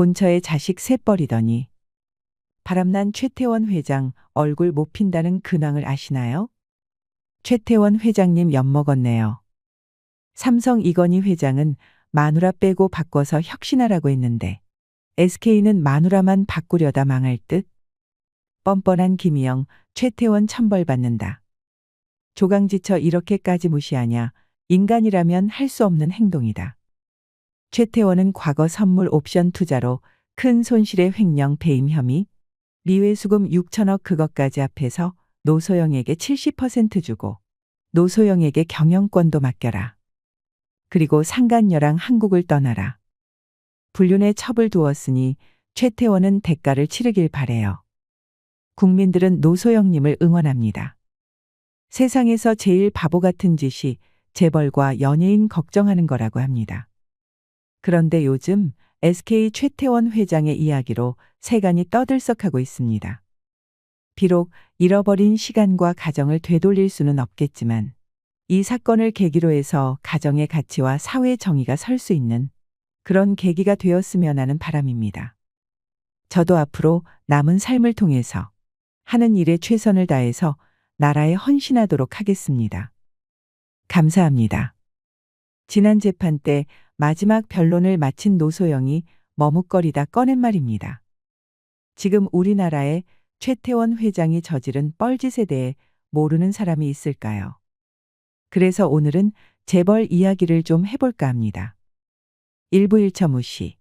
본처에 자식 셋버리더니. 바람난 최태원 회장 얼굴 못 핀다는 근황을 아시나요? 최태원 회장님 엿먹었네요. 삼성 이건희 회장은 마누라 빼고 바꿔서 혁신하라고 했는데 SK는 마누라만 바꾸려다 망할 듯. 뻔뻔한 김희영, 최태원 천벌받는다. 조강지처 이렇게까지 무시하냐. 인간이라면 할 수 없는 행동이다. 최태원은 과거 선물 옵션 투자로 큰 손실의 횡령 배임 혐의, 리회수금 6천억 그것까지 합해서 노소영에게 70% 주고 노소영에게 경영권도 맡겨라. 그리고 상간녀랑 한국을 떠나라. 불륜의 첩을 두었으니 최태원은 대가를 치르길 바래요. 국민들은 노소영님을 응원합니다. 세상에서 제일 바보 같은 짓이 재벌과 연예인 걱정하는 거라고 합니다. 그런데 요즘 SK 최태원 회장의 이야기로 세간이 떠들썩하고 있습니다. 비록 잃어버린 시간과 가정을 되돌릴 수는 없겠지만 이 사건을 계기로 해서 가정의 가치와 사회 정의가 설 수 있는 그런 계기가 되었으면 하는 바람입니다. 저도 앞으로 남은 삶을 통해서 하는 일에 최선을 다해서 나라에 헌신하도록 하겠습니다. 감사합니다. 지난 재판 때 마지막 변론을 마친 노소영이 머뭇거리다 꺼낸 말입니다. 지금 우리나라에 최태원 회장이 저지른 뻘짓에 대해 모르는 사람이 있을까요? 그래서 오늘은 재벌 이야기를 좀 해볼까 합니다. 일부 일처무시.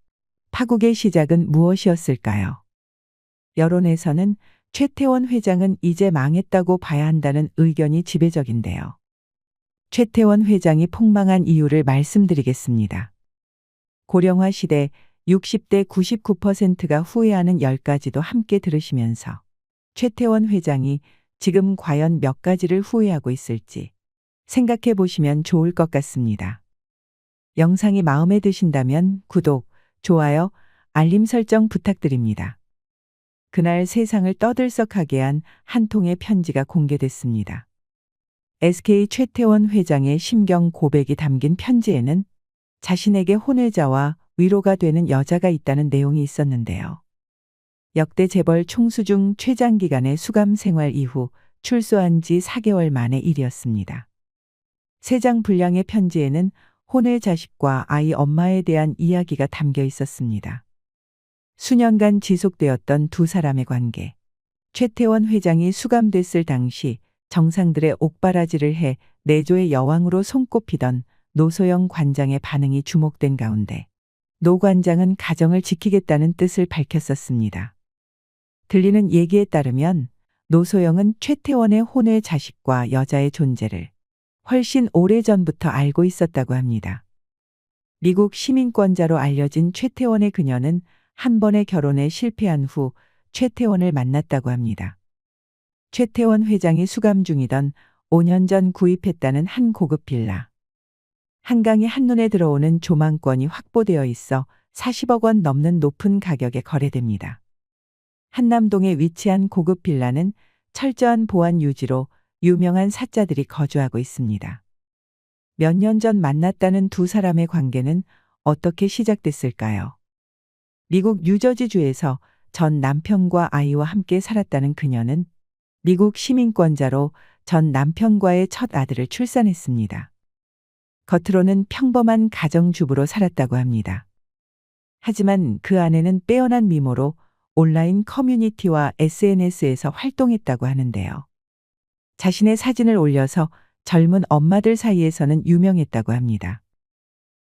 파국의 시작은 무엇이었을까요? 여론에서는 최태원 회장은 이제 망했다고 봐야 한다는 의견이 지배적인데요. 최태원 회장이 폭망한 이유를 말씀드리겠습니다. 고령화 시대 60대 99%가 후회하는 10가지도 함께 들으시면서 최태원 회장이 지금 과연 몇 가지를 후회하고 있을지 생각해 보시면 좋을 것 같습니다. 영상이 마음에 드신다면 구독, 좋아요, 알림 설정 부탁드립니다. 그날 세상을 떠들썩하게 한 한 통의 편지가 공개됐습니다. SK 최태원 회장의 심경 고백이 담긴 편지에는 자신에게 혼외자와 위로가 되는 여자가 있다는 내용이 있었는데요. 역대 재벌 총수 중 최장기간의 수감 생활 이후 출소한 지 4개월 만의 일이었습니다. 3장 분량의 편지에는 혼외 자식과 아이 엄마에 대한 이야기가 담겨 있었습니다. 수년간 지속되었던 두 사람의 관계. 최태원 회장이 수감됐을 당시 정상들의 옥바라지를 해 내조의 여왕으로 손꼽히던 노소영 관장의 반응이 주목된 가운데 노 관장은 가정을 지키겠다는 뜻을 밝혔었습니다. 들리는 얘기에 따르면 노소영은 최태원의 혼외 자식과 여자의 존재를 훨씬 오래전부터 알고 있었다고 합니다. 미국 시민권자로 알려진 최태원의 그녀는 한 번의 결혼에 실패한 후 최태원을 만났다고 합니다. 최태원 회장이 수감 중이던 5년 전 구입했다는 한 고급 빌라. 한강이 한눈에 들어오는 조망권이 확보되어 있어 40억 원 넘는 높은 가격에 거래됩니다. 한남동에 위치한 고급 빌라는 철저한 보안 유지로 유명한 사자들이 거주하고 있습니다. 몇 년 전 만났다는 두 사람의 관계는 어떻게 시작됐을까요? 미국 뉴저지주에서 전 남편과 아이와 함께 살았다는 그녀는 미국 시민권자로 전 남편과의 첫 아들을 출산했습니다. 겉으로는 평범한 가정주부로 살았다고 합니다. 하지만 그 안에는 빼어난 미모로 온라인 커뮤니티와 SNS에서 활동했다고 하는데요. 자신의 사진을 올려서 젊은 엄마들 사이에서는 유명했다고 합니다.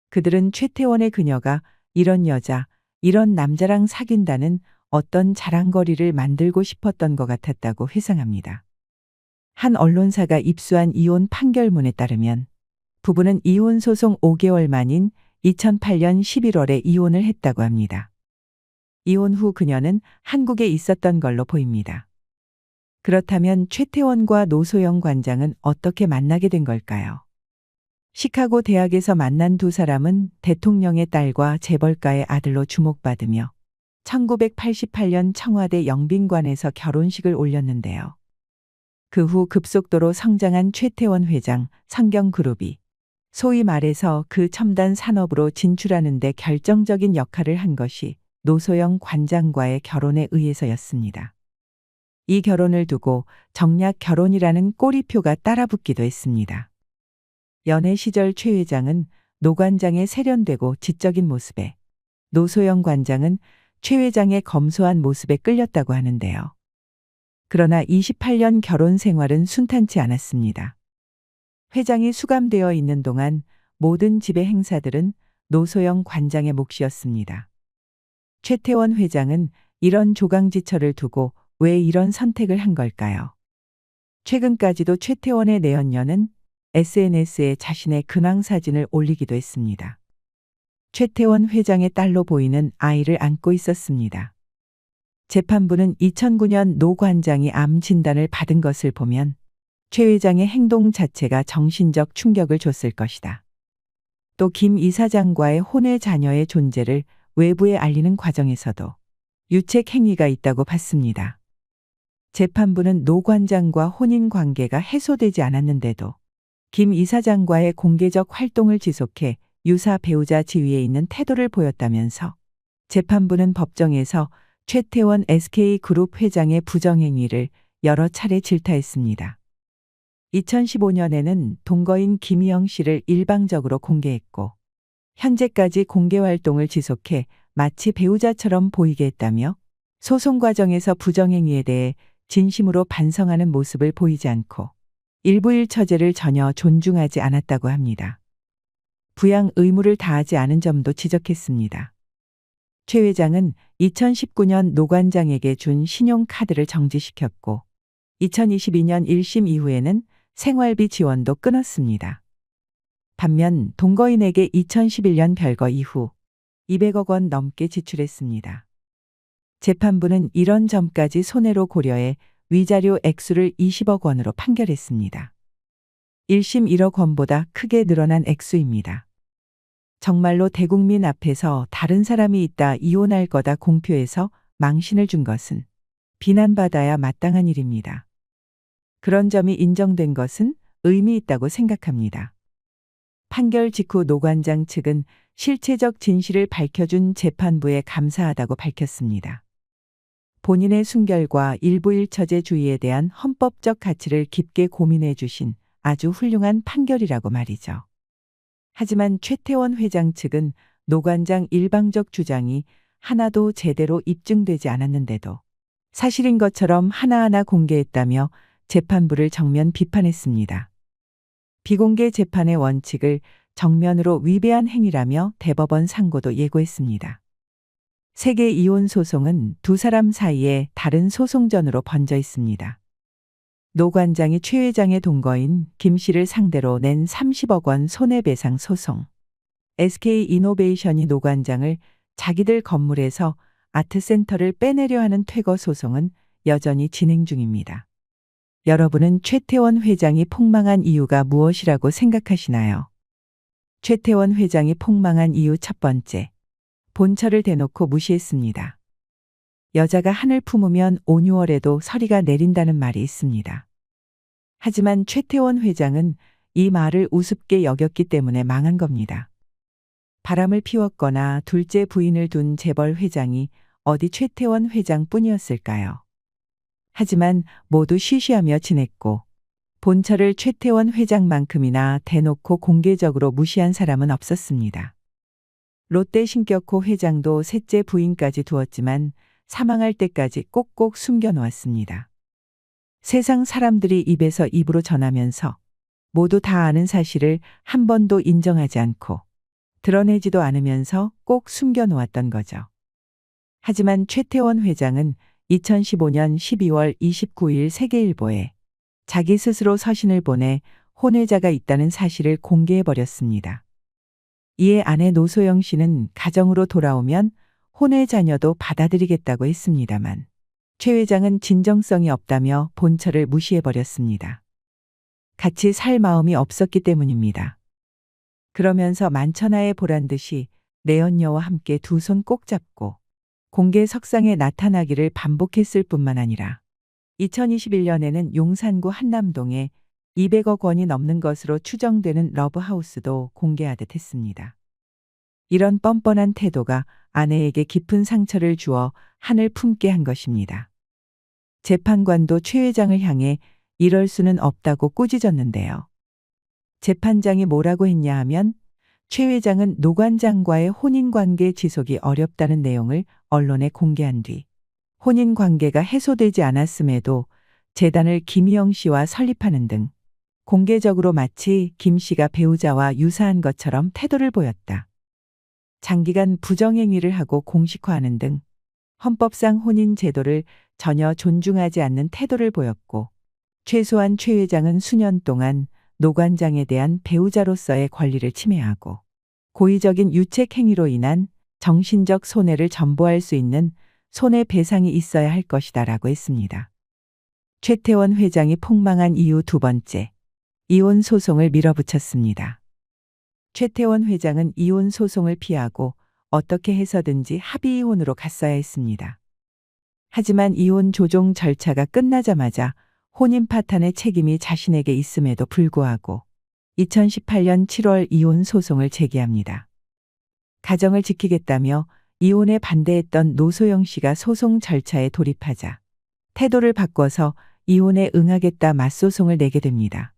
그들은 최태원의 그녀가 이런 여자, 이런 남자랑 사귄다는 어떤 자랑거리를 만들고 싶었던 것 같았다고 회상합니다. 한 언론사가 입수한 이혼 판결문에 따르면 부부는 이혼 소송 5개월 만인 2008년 11월에 이혼을 했다고 합니다. 이혼 후 그녀는 한국에 있었던 걸로 보입니다. 그렇다면 최태원과 노소영 관장은 어떻게 만나게 된 걸까요? 시카고 대학에서 만난 두 사람은 대통령의 딸과 재벌가의 아들로 주목받으며 1988년 청와대 영빈관에서 결혼식을 올렸는데요. 그 후 급속도로 성장한 최태원 회장, 성경그룹이 소위 말해서 그 첨단 산업으로 진출하는 데 결정적인 역할을 한 것이 노소영 관장과의 결혼에 의해서였습니다. 이 결혼을 두고 정략 결혼이라는 꼬리표가 따라붙기도 했습니다. 연애 시절 최 회장은 노 관장의 세련되고 지적인 모습에, 노소영 관장은 최 회장의 검소한 모습에 끌렸다고 하는데요. 그러나 28년 결혼 생활은 순탄치 않았습니다. 회장이 수감되어 있는 동안 모든 집의 행사들은 노소영 관장의 몫이었습니다. 최태원 회장은 이런 조강지처를 두고 왜 이런 선택을 한 걸까요? 최근까지도 최태원의 내연녀는 SNS에 자신의 근황 사진을 올리기도 했습니다. 최태원 회장의 딸로 보이는 아이를 안고 있었습니다. 재판부는 2009년 노 관장이 암 진단을 받은 것을 보면 최 회장의 행동 자체가 정신적 충격을 줬을 것이다. 또 김 이사장과의 혼외 자녀의 존재를 외부에 알리는 과정에서도 유책 행위가 있다고 봤습니다. 재판부는 노 관장과 혼인 관계가 해소되지 않았는데도 김 이사장과의 공개적 활동을 지속해 유사 배우자 지위에 있는 태도를 보였다면서 재판부는 법정에서 최태원 SK그룹 회장의 부정행위를 여러 차례 질타했습니다. 2015년에는 동거인 김희영 씨를 일방적으로 공개했고 현재까지 공개 활동을 지속해 마치 배우자처럼 보이게 했다며 소송 과정에서 부정행위에 대해 진심으로 반성하는 모습을 보이지 않고 일부일 처제를 전혀 존중하지 않았다고 합니다. 부양 의무를 다하지 않은 점도 지적했습니다. 최 회장은 2019년 노 관장에게 준 신용카드를 정지시켰고 2022년 1심 이후에는 생활비 지원도 끊었습니다. 반면 동거인에게 2011년 별거 이후 200억 원 넘게 지출했습니다. 재판부는 이런 점까지 손해로 고려해 위자료 액수를 20억 원으로 판결했습니다. 1심 1억 원보다 크게 늘어난 액수입니다. 정말로 대국민 앞에서 다른 사람이 있다 이혼할 거다 공표해서 망신을 준 것은 비난받아야 마땅한 일입니다. 그런 점이 인정된 것은 의미 있다고 생각합니다. 판결 직후 노 관장 측은 실체적 진실을 밝혀준 재판부에 감사하다고 밝혔습니다. 본인의 순결과 일부일처제주의에 대한 헌법적 가치를 깊게 고민해 주신 아주 훌륭한 판결이라고 말이죠. 하지만 최태원 회장 측은 노 관장 일방적 주장이 하나도 제대로 입증되지 않았는데도 사실인 것처럼 하나하나 공개했다며 재판부를 정면 비판했습니다. 비공개 재판의 원칙을 정면으로 위배한 행위라며 대법원 상고도 예고했습니다. 세계 이혼 소송은 두 사람 사이에 다른 소송전으로 번져 있습니다. 노 관장이 최 회장의 동거인 김 씨를 상대로 낸 30억 원 손해배상 소송. SK이노베이션이 노 관장을 자기들 건물에서 아트센터를 빼내려 하는 퇴거 소송은 여전히 진행 중입니다. 여러분은 최태원 회장이 폭망한 이유가 무엇이라고 생각하시나요? 최태원 회장이 폭망한 이유 첫 번째. 본처를 대놓고 무시했습니다. 여자가 한을 품으면 5, 6월에도 서리가 내린다는 말이 있습니다. 하지만 최태원 회장은 이 말을 우습게 여겼기 때문에 망한 겁니다. 바람을 피웠거나 둘째 부인을 둔 재벌 회장이 어디 최태원 회장뿐이었을까요? 하지만 모두 쉬쉬하며 지냈고 본처를 최태원 회장만큼이나 대놓고 공개적으로 무시한 사람은 없었습니다. 롯데 신격호 회장도 셋째 부인까지 두었지만 사망할 때까지 꼭꼭 숨겨놓았습니다. 세상 사람들이 입에서 입으로 전하면서 모두 다 아는 사실을 한 번도 인정하지 않고 드러내지도 않으면서 꼭 숨겨놓았던 거죠. 하지만 최태원 회장은 2015년 12월 29일 세계일보에 자기 스스로 서신을 보내 혼외자가 있다는 사실을 공개해버렸습니다. 이에 아내 노소영 씨는 가정으로 돌아오면 혼외 자녀도 받아들이겠다고 했습니다만 최 회장은 진정성이 없다며 본처를 무시해버렸습니다. 같이 살 마음이 없었기 때문입니다. 그러면서 만천하에 보란 듯이 내연녀와 함께 두 손 꼭 잡고 공개 석상에 나타나기를 반복했을 뿐만 아니라 2021년에는 용산구 한남동에 200억 원이 넘는 것으로 추정되는 러브하우스도 공개하듯 했습니다. 이런 뻔뻔한 태도가 아내에게 깊은 상처를 주어 한을 품게 한 것입니다. 재판관도 최 회장을 향해 이럴 수는 없다고 꾸짖었는데요. 재판장이 뭐라고 했냐 하면 최 회장은 노 관장과의 혼인관계 지속이 어렵다는 내용을 언론에 공개한 뒤 혼인관계가 해소되지 않았음에도 재단을 김희영 씨와 설립하는 등 공개적으로 마치 김 씨가 배우자와 유사한 것처럼 태도를 보였다. 장기간 부정행위를 하고 공식화하는 등 헌법상 혼인 제도를 전혀 존중하지 않는 태도를 보였고 최소한 최 회장은 수년 동안 노 관장에 대한 배우자로서의 권리를 침해하고 고의적인 유책 행위로 인한 정신적 손해를 전보할 수 있는 손해배상이 있어야 할 것이다라고 했습니다. 최태원 회장이 폭망한 이유 두 번째, 이혼 소송을 밀어붙였습니다. 최태원 회장은 이혼 소송을 피하고 어떻게 해서든지 합의 이혼으로 갔어야 했습니다. 하지만 이혼 조정 절차가 끝나자마자 혼인 파탄의 책임이 자신에게 있음에도 불구하고 2018년 7월 이혼 소송을 제기합니다. 가정을 지키겠다며 이혼에 반대했던 노소영 씨가 소송 절차에 돌입하자 태도를 바꿔서 이혼에 응하겠다 맞소송을 내게 됩니다.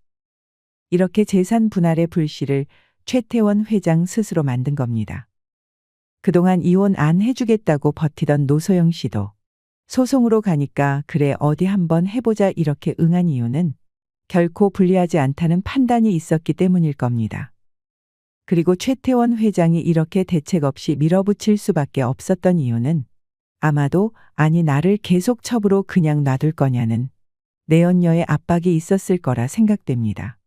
이렇게 재산 분할의 불씨를 최태원 회장 스스로 만든 겁니다. 그동안 이혼 안 해주겠다고 버티던 노소영 씨도 소송으로 가니까 그래 어디 한번 해보자 이렇게 응한 이유는 결코 불리하지 않다는 판단이 있었기 때문일 겁니다. 그리고 최태원 회장이 이렇게 대책 없이 밀어붙일 수밖에 없었던 이유는 아마도 아니 나를 계속 첩으로 그냥 놔둘 거냐는 내연녀의 압박이 있었을 거라 생각됩니다.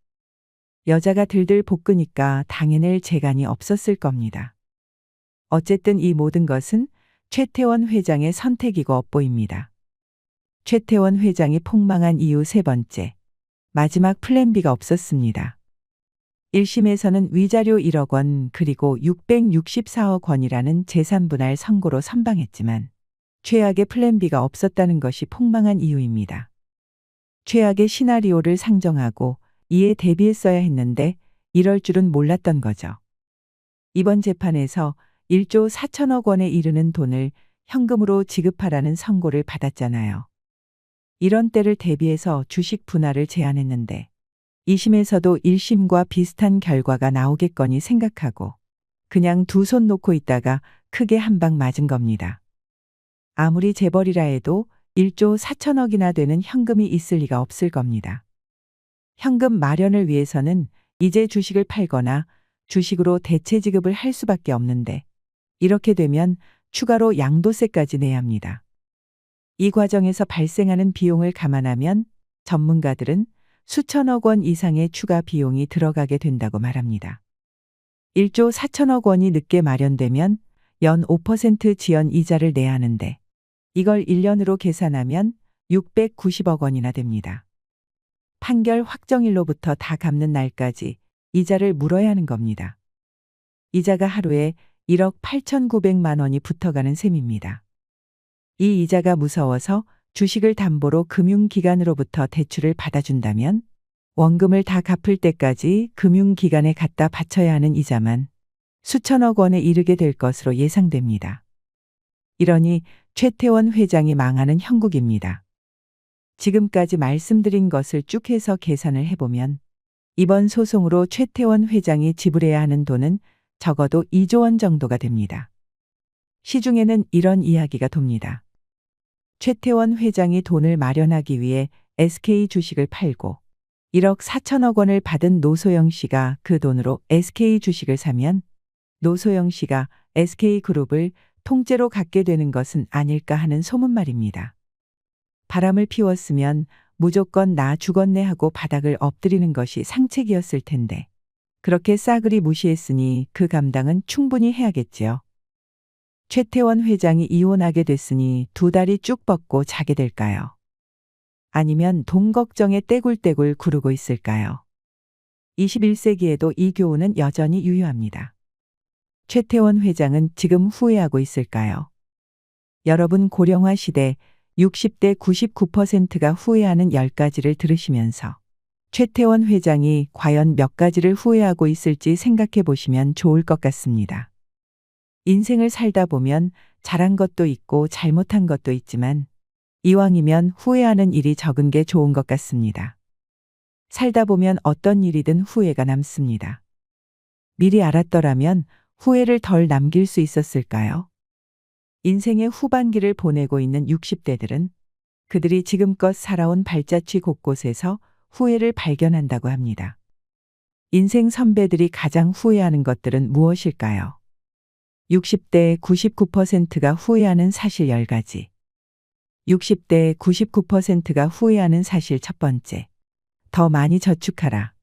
여자가 들들 볶으니까 당해낼 재간이 없었을 겁니다. 어쨌든 이 모든 것은 최태원 회장의 선택이고 엇보입니다. 최태원 회장이 폭망한 이유 세 번째, 마지막 플랜 B가 없었습니다. 1심에서는 위자료 1억 원 그리고 664억 원이라는 재산분할 선고로 선방했지만 최악의 플랜 B가 없었다는 것이 폭망한 이유입니다. 최악의 시나리오를 상정하고 이에 대비했어야 했는데 이럴 줄은 몰랐던 거죠. 이번 재판에서 1조 4천억 원에 이르는 돈을 현금으로 지급하라는 선고를 받았잖아요. 이런 때를 대비해서 주식 분할을 제안했는데 2심에서도 1심과 비슷한 결과가 나오겠거니 생각하고 그냥 두 손 놓고 있다가 크게 한 방 맞은 겁니다. 아무리 재벌이라 해도 1조 4천억이나 되는 현금이 있을 리가 없을 겁니다. 현금 마련을 위해서는 이제 주식을 팔거나 주식으로 대체 지급을 할 수밖에 없는데 이렇게 되면 추가로 양도세까지 내야 합니다. 이 과정에서 발생하는 비용을 감안하면 전문가들은 수천억 원 이상의 추가 비용이 들어가게 된다고 말합니다. 1조 4천억 원이 늦게 마련되면 연 5% 지연 이자를 내야 하는데 이걸 1년으로 계산하면 690억 원이나 됩니다. 판결 확정일로부터 다 갚는 날까지 이자를 물어야 하는 겁니다. 이자가 하루에 1억 8,900만 원이 붙어가는 셈입니다. 이 이자가 무서워서 주식을 담보로 금융기관으로부터 대출을 받아준다면 원금을 다 갚을 때까지 금융기관에 갖다 바쳐야 하는 이자만 수천억 원에 이르게 될 것으로 예상됩니다. 이러니 최태원 회장이 망하는 형국입니다. 지금까지 말씀드린 것을 쭉 해서 계산을 해보면 이번 소송으로 최태원 회장이 지불해야 하는 돈은 적어도 2조 원 정도가 됩니다. 시중에는 이런 이야기가 돕니다. 최태원 회장이 돈을 마련하기 위해 SK 주식을 팔고 1억 4천억 원을 받은 노소영 씨가 그 돈으로 SK 주식을 사면 노소영 씨가 SK그룹을 통째로 갖게 되는 것은 아닐까 하는 소문 말입니다. 바람을 피웠으면 무조건 나 죽었네 하고 바닥을 엎드리는 것이 상책이었을 텐데 그렇게 싸그리 무시했으니 그 감당은 충분히 해야겠지요. 최태원 회장이 이혼하게 됐으니 두 다리 쭉 뻗고 자게 될까요? 아니면 돈 걱정에 떼굴떼굴 구르고 있을까요? 21세기에도 이 교훈은 여전히 유효합니다. 최태원 회장은 지금 후회하고 있을까요? 여러분 고령화 시대 60대 99%가 후회하는 10가지를 들으시면서 최태원 회장이 과연 몇 가지를 후회하고 있을지 생각해 보시면 좋을 것 같습니다. 인생을 살다 보면 잘한 것도 있고 잘못한 것도 있지만 이왕이면 후회하는 일이 적은 게 좋은 것 같습니다. 살다 보면 어떤 일이든 후회가 남습니다. 미리 알았더라면 후회를 덜 남길 수 있었을까요? 인생의 후반기를 보내고 있는 60대들은 그들이 지금껏 살아온 발자취 곳곳에서 후회를 발견한다고 합니다. 인생 선배들이 가장 후회하는 것들은 무엇일까요? 60대의 99%가 후회하는 사실 10가지. 60대의 99%가 후회하는 사실 첫 번째. 더 많이 저축하라.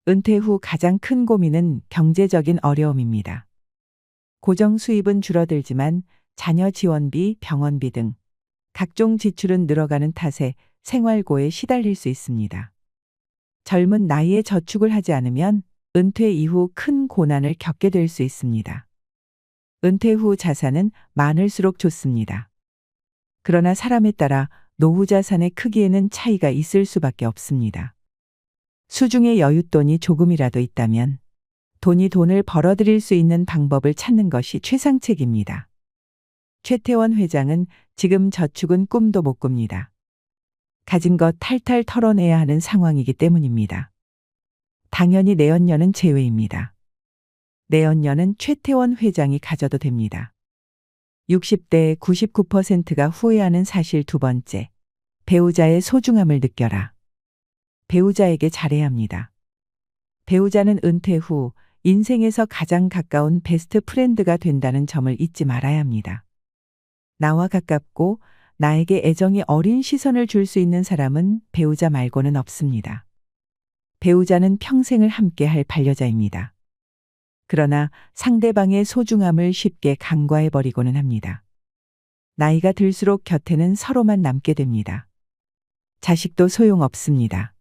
은퇴 후 가장 큰 고민은 경제적인 어려움입니다. 고정 수입은 줄어들지만 자녀 지원비, 병원비 등 각종 지출은 늘어가는 탓에 생활고에 시달릴 수 있습니다. 젊은 나이에 저축을 하지 않으면 은퇴 이후 큰 고난을 겪게 될 수 있습니다. 은퇴 후 자산은 많을수록 좋습니다. 그러나 사람에 따라 노후 자산의 크기에는 차이가 있을 수밖에 없습니다. 수중에 여윳돈이 조금이라도 있다면 돈을 벌어들일 수 있는 방법을 찾는 것이 최상책입니다. 최태원 회장은 지금 저축은 꿈도 못 꿉니다. 가진 것 탈탈 털어내야 하는 상황이기 때문입니다. 당연히 내연녀는 제외입니다. 내연녀는 최태원 회장이 가져도 됩니다. 60대의 99%가 후회하는 사실 두 번째. 배우자의 소중함을 느껴라. 배우자에게 잘해야 합니다. 배우자는 은퇴 후 인생에서 가장 가까운 베스트 프렌드가 된다는 점을 잊지 말아야 합니다. 나와 가깝고 나에게 애정이 어린 시선을 줄 수 있는 사람은 배우자 말고는 없습니다. 배우자는 평생을 함께 할 반려자입니다. 그러나 상대방의 소중함을 쉽게 간과해버리고는 합니다. 나이가 들수록 곁에는 서로만 남게 됩니다. 자식도 소용없습니다.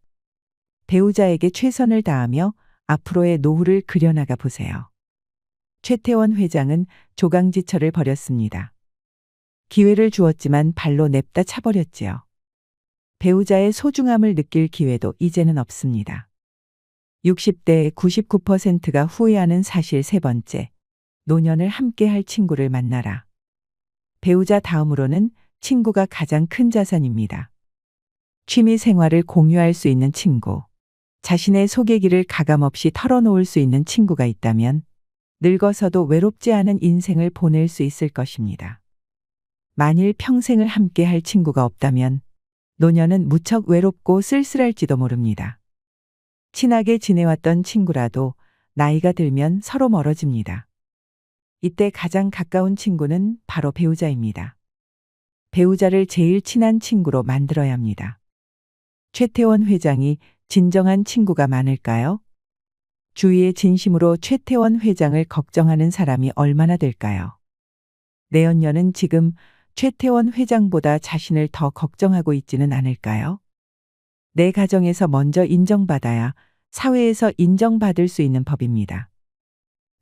배우자에게 최선을 다하며 앞으로의 노후를 그려나가 보세요. 최태원 회장은 조강지처를 벌였습니다. 기회를 주었지만 발로 냅다 차버렸지요. 배우자의 소중함을 느낄 기회도 이제는 없습니다. 60대의 99%가 후회하는 사실 세 번째. 노년을 함께할 친구를 만나라. 배우자 다음으로는 친구가 가장 큰 자산입니다. 취미 생활을 공유할 수 있는 친구, 자신의 소개기를 가감없이 털어놓을 수 있는 친구가 있다면 늙어서도 외롭지 않은 인생을 보낼 수 있을 것입니다. 만일 평생을 함께할 친구가 없다면 노년은 무척 외롭고 쓸쓸할지도 모릅니다. 친하게 지내왔던 친구라도 나이가 들면 서로 멀어집니다. 이때 가장 가까운 친구는 바로 배우자입니다. 배우자를 제일 친한 친구로 만들어야 합니다. 최태원 회장이 진정한 친구가 많을까요? 주위에 진심으로 최태원 회장을 걱정하는 사람이 얼마나 될까요? 내연녀는 지금 최태원 회장보다 자신을 더 걱정하고 있지는 않을까요? 내 가정에서 먼저 인정받아야 사회에서 인정받을 수 있는 법입니다.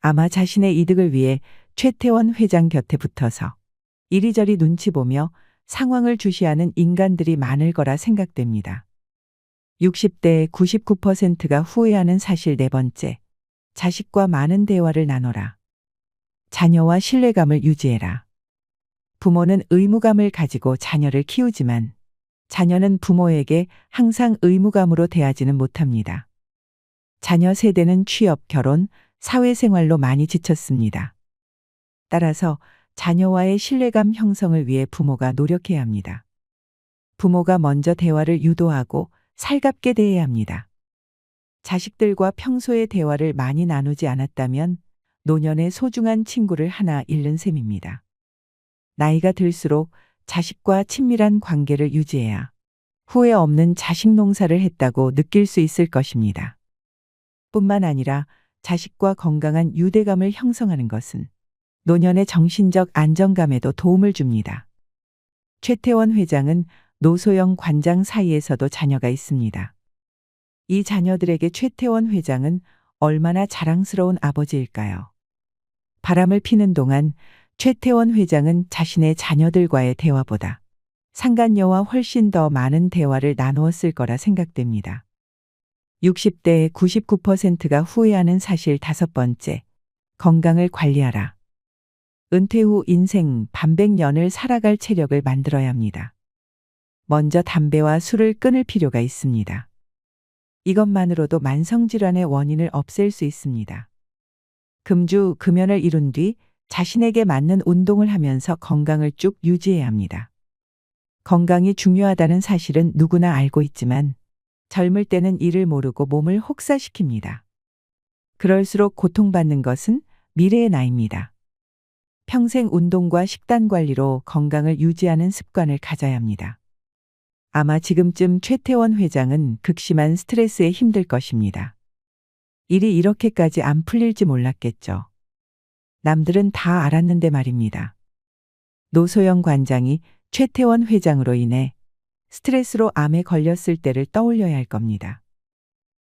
아마 자신의 이득을 위해 최태원 회장 곁에 붙어서 이리저리 눈치 보며 상황을 주시하는 인간들이 많을 거라 생각됩니다. 60대의 99%가 후회하는 사실 네 번째. 자식과 많은 대화를 나눠라. 자녀와 신뢰감을 유지해라. 부모는 의무감을 가지고 자녀를 키우지만 자녀는 부모에게 항상 의무감으로 대하지는 못합니다. 자녀 세대는 취업, 결혼, 사회생활로 많이 지쳤습니다. 따라서 자녀와의 신뢰감 형성을 위해 부모가 노력해야 합니다. 부모가 먼저 대화를 유도하고 살갑게 대해야 합니다. 자식들과 평소에 대화를 많이 나누지 않았다면 노년의 소중한 친구를 하나 잃는 셈입니다. 나이가 들수록 자식과 친밀한 관계를 유지해야 후회 없는 자식 농사를 했다고 느낄 수 있을 것입니다. 뿐만 아니라 자식과 건강한 유대감을 형성하는 것은 노년의 정신적 안정감에도 도움을 줍니다. 최태원 회장은 노소영 관장 사이에서도 자녀가 있습니다. 이 자녀들에게 최태원 회장은 얼마나 자랑스러운 아버지일까요? 바람을 피는 동안 최태원 회장은 자신의 자녀들과의 대화보다 상간녀와 훨씬 더 많은 대화를 나누었을 거라 생각됩니다. 60대의 99%가 후회하는 사실 다섯 번째. 건강을 관리하라. 은퇴 후 인생 반백년을 살아갈 체력을 만들어야 합니다. 먼저 담배와 술을 끊을 필요가 있습니다. 이것만으로도 만성질환의 원인을 없앨 수 있습니다. 금주 금연을 이룬 뒤 자신에게 맞는 운동을 하면서 건강을 쭉 유지해야 합니다. 건강이 중요하다는 사실은 누구나 알고 있지만 젊을 때는 이를 모르고 몸을 혹사시킵니다. 그럴수록 고통받는 것은 미래의 나입니다. 평생 운동과 식단 관리로 건강을 유지하는 습관을 가져야 합니다. 아마 지금쯤 최태원 회장은 극심한 스트레스에 힘들 것입니다. 일이 이렇게까지 안 풀릴지 몰랐겠죠. 남들은 다 알았는데 말입니다. 노소영 관장이 최태원 회장으로 인해 스트레스로 암에 걸렸을 때를 떠올려야 할 겁니다.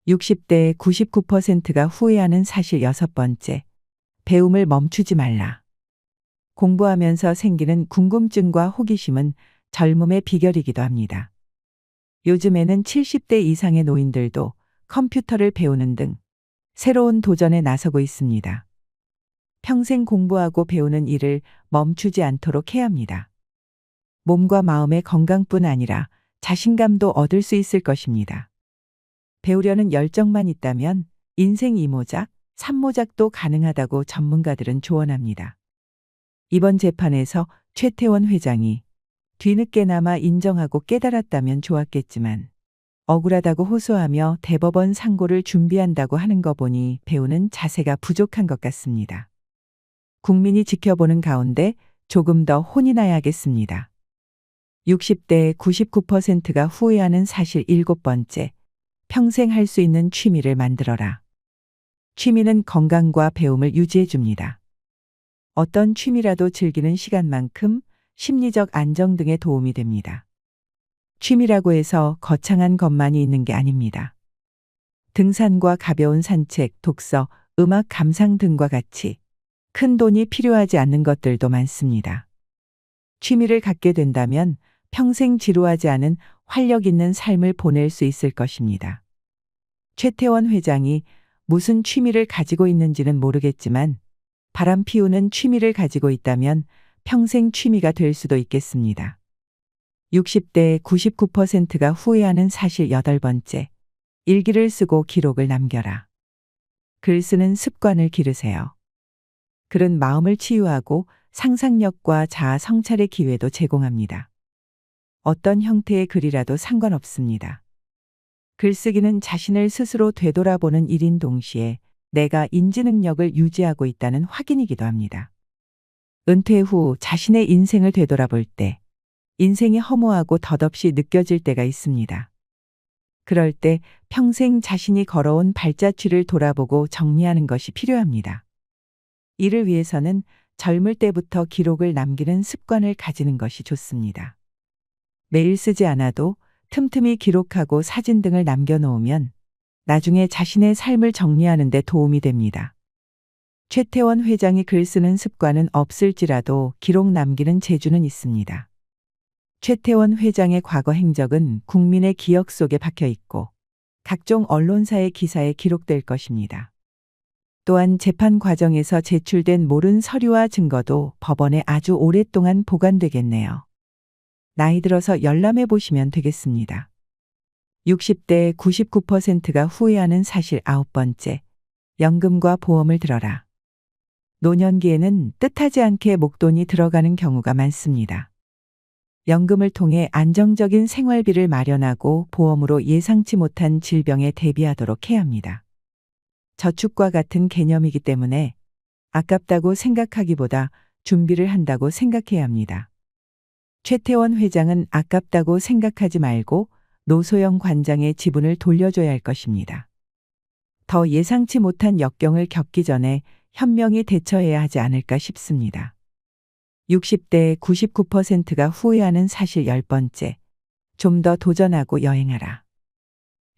60대의 99%가 후회하는 사실 6번째. 배움을 멈추지 말라. 공부하면서 생기는 궁금증과 호기심은 젊음의 비결이기도 합니다. 요즘에는 70대 이상의 노인들도 컴퓨터를 배우는 등 새로운 도전에 나서고 있습니다. 평생 공부하고 배우는 일을 멈추지 않도록 해야 합니다. 몸과 마음의 건강뿐 아니라 자신감도 얻을 수 있을 것입니다. 배우려는 열정만 있다면 인생 2모작, 3모작도 가능하다고 전문가들은 조언합니다. 이번 재판에서 최태원 회장이 뒤늦게나마 인정하고 깨달았다면 좋았겠지만 억울하다고 호소하며 대법원 상고를 준비한다고 하는 거 보니 배우는 자세가 부족한 것 같습니다. 국민이 지켜보는 가운데 조금 더 혼이 나야겠습니다. 60대의 99%가 후회하는 사실 7번째. 평생 할 수 있는 취미를 만들어라. 취미는 건강과 배움을 유지해 줍니다. 어떤 취미라도 즐기는 시간만큼 심리적 안정 등에 도움이 됩니다. 취미라고 해서 거창한 것만이 있는 게 아닙니다. 등산과 가벼운 산책, 독서, 음악 감상 등과 같이 큰 돈이 필요하지 않는 것들도 많습니다. 취미를 갖게 된다면 평생 지루하지 않은 활력 있는 삶을 보낼 수 있을 것입니다. 최태원 회장이 무슨 취미를 가지고 있는지는 모르겠지만 바람 피우는 취미를 가지고 있다면 평생 취미가 될 수도 있겠습니다. 60대의 99%가 후회하는 사실 8번째. 일기를 쓰고 기록을 남겨라. 글 쓰는 습관을 기르세요. 글은 마음을 치유하고 상상력과 자아 성찰의 기회도 제공합니다. 어떤 형태의 글이라도 상관없습니다. 글쓰기는 자신을 스스로 되돌아보는 일인 동시에 내가 인지 능력을 유지하고 있다는 확인이기도 합니다. 은퇴 후 자신의 인생을 되돌아볼 때 인생이 허무하고 덧없이 느껴질 때가 있습니다. 그럴 때 평생 자신이 걸어온 발자취를 돌아보고 정리하는 것이 필요합니다. 이를 위해서는 젊을 때부터 기록을 남기는 습관을 가지는 것이 좋습니다. 매일 쓰지 않아도 틈틈이 기록하고 사진 등을 남겨놓으면 나중에 자신의 삶을 정리하는 데 도움이 됩니다. 최태원 회장이 글 쓰는 습관은 없을지라도 기록 남기는 재주는 있습니다. 최태원 회장의 과거 행적은 국민의 기억 속에 박혀 있고 각종 언론사의 기사에 기록될 것입니다. 또한 재판 과정에서 제출된 모른 서류와 증거도 법원에 아주 오랫동안 보관되겠네요. 나이 들어서 열람해 보시면 되겠습니다. 60대의 99%가 후회하는 사실 9번째. 연금과 보험을 들어라. 노년기에는 뜻하지 않게 목돈이 들어가는 경우가 많습니다. 연금을 통해 안정적인 생활비를 마련하고 보험으로 예상치 못한 질병에 대비하도록 해야 합니다. 저축과 같은 개념이기 때문에 아깝다고 생각하기보다 준비를 한다고 생각해야 합니다. 최태원 회장은 아깝다고 생각하지 말고 노소영 관장의 지분을 돌려줘야 할 것입니다. 더 예상치 못한 역경을 겪기 전에 현명히 대처해야 하지 않을까 싶습니다. 60대의 99%가 후회하는 사실 10번째. 좀 더 도전하고 여행하라.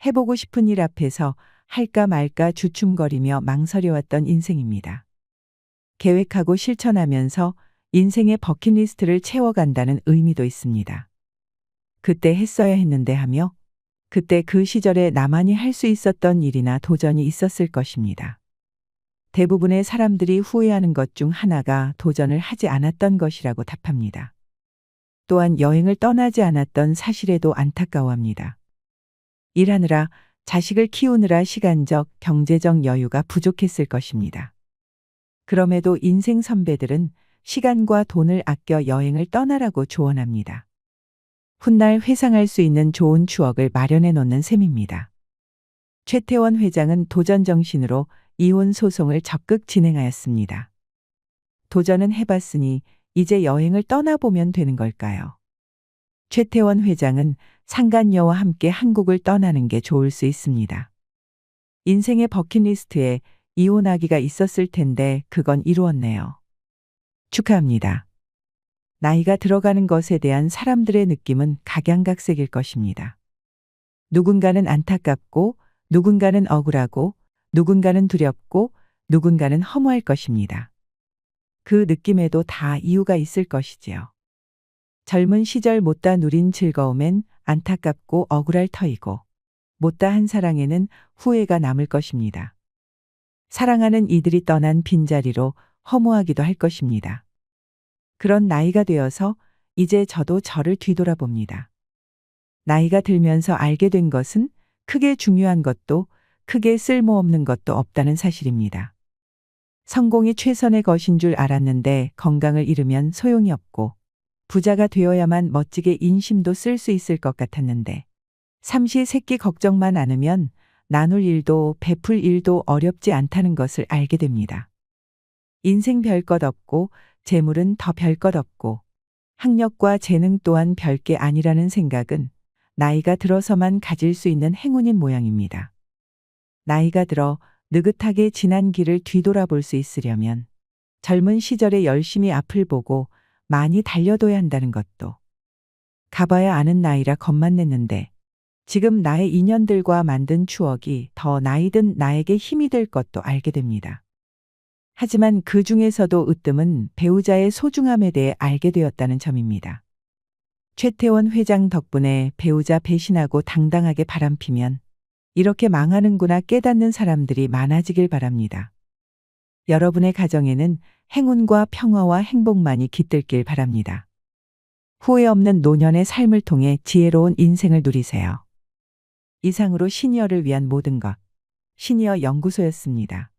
해보고 싶은 일 앞에서 할까 말까 주춤거리며 망설여왔던 인생입니다. 계획하고 실천하면서 인생의 버킷리스트를 채워간다는 의미도 있습니다. 그때 했어야 했는데 하며 그때 그 시절에 나만이 할 수 있었던 일이나 도전이 있었을 것입니다. 대부분의 사람들이 후회하는 것 중 하나가 도전을 하지 않았던 것이라고 답합니다. 또한 여행을 떠나지 않았던 사실에도 안타까워합니다. 일하느라, 자식을 키우느라 시간적, 경제적 여유가 부족했을 것입니다. 그럼에도 인생 선배들은 시간과 돈을 아껴 여행을 떠나라고 조언합니다. 훗날 회상할 수 있는 좋은 추억을 마련해 놓는 셈입니다. 최태원 회장은 도전 정신으로 이혼 소송을 적극 진행하였습니다. 도전은 해봤으니 이제 여행을 떠나보면 되는 걸까요? 최태원 회장은 상간녀와 함께 한국을 떠나는 게 좋을 수 있습니다. 인생의 버킷리스트에 이혼하기가 있었을 텐데 그건 이루었네요. 축하합니다. 나이가 들어가는 것에 대한 사람들의 느낌은 각양각색일 것입니다. 누군가는 안타깝고, 누군가는 억울하고, 누군가는 두렵고, 누군가는 허무할 것입니다. 그 느낌에도 다 이유가 있을 것이지요. 젊은 시절 못다 누린 즐거움엔 안타깝고 억울할 터이고, 못다 한 사랑에는 후회가 남을 것입니다. 사랑하는 이들이 떠난 빈자리로 허무하기도 할 것입니다. 그런 나이가 되어서 이제 저도 저를 뒤돌아봅니다. 나이가 들면서 알게 된 것은 크게 중요한 것도 크게 쓸모없는 것도 없다는 사실입니다. 성공이 최선의 것인 줄 알았는데 건강을 잃으면 소용이 없고, 부자가 되어야만 멋지게 인심도 쓸 수 있을 것 같았는데, 삼시세끼 걱정만 않으면 나눌 일도 베풀 일도 어렵지 않다는 것을 알게 됩니다. 인생 별것 없고 재물은 더 별것 없고 학력과 재능 또한 별게 아니라는 생각은 나이가 들어서만 가질 수 있는 행운인 모양입니다. 나이가 들어 느긋하게 지난 길을 뒤돌아볼 수 있으려면 젊은 시절에 열심히 앞을 보고 많이 달려둬야 한다는 것도, 가봐야 아는 나이라 겁만 냈는데 지금 나의 인연들과 만든 추억이 더 나이든 나에게 힘이 될 것도 알게 됩니다. 하지만 그 중에서도 으뜸은 배우자의 소중함에 대해 알게 되었다는 점입니다. 최태원 회장 덕분에 배우자 배신하고 당당하게 바람피면 이렇게 망하는구나 깨닫는 사람들이 많아지길 바랍니다. 여러분의 가정에는 행운과 평화와 행복만이 깃들길 바랍니다. 후회 없는 노년의 삶을 통해 지혜로운 인생을 누리세요. 이상으로 시니어를 위한 모든 것, 시니어 연구소였습니다.